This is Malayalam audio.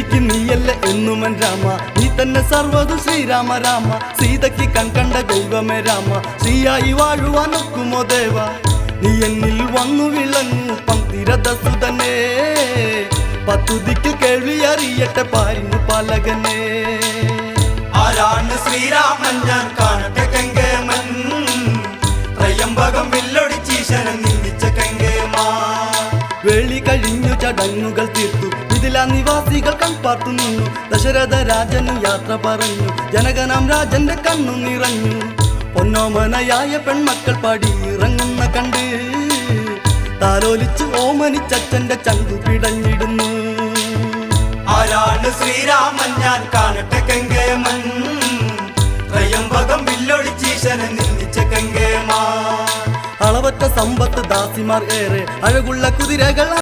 എനിക്ക് നീയല്ല എന്നുമൻ രാമ, നീ തന്നെ സർവ്വതു ശ്രീരാമ രാമ. സീതയ്ക്ക് കൺകണ്ട ദൈവമേ രാമ, ശ്രീയായി വാഴുവാനൊക്കുമോ ദേവ. നീ എന്നിൽ വന്നു വിളങ്ങു പന്തിരഥസുതനേ, പത്തുദിക്കിൽ കേൾവി അറിയട്ടെ പാരിന് പാലകനേ. ആരാണ് ശ്രീരാമൻ ഞാൻ കാണട്ടെ കങ്കേമൻ, ത്രയംബകം വില്ലൊടിച്ചീശനം നിന്ദിച്ച കങ്കേമാ. വേളി കഴിഞ്ഞു ചടങ്ങുകൾ തീർത്തു, ഇതിലാ നിവാസികൾ കൺപാർത്തു നിന്നു. ദശരഥ രാജനും യാത്ര പറഞ്ഞു, ജനകനാം രാജന്റെ കണ്ണു നിറഞ്ഞു. പൊന്നോമനയായ പെൺമക്കൾ പാടി ഇറങ്ങുന്ന കണ്ട്, താലോലിച്ച് ഓമനിച്ചച്ഛന്റെ ചങ്കു പിടഞ്ഞിടുന്നു. ആരാണ് ശ്രീരാമൻ ഞാൻ കാണട്ടെ കങ്കേമൻ, ത്രയംബകം വില്ലൊടിച്ചീശനം നിന്ദിച്ച കങ്കേമാ. അളവറ്റ സമ്പത്ത് ദാസിമാർ ഏറെ, അഴകുള്ള കുതിരകൾ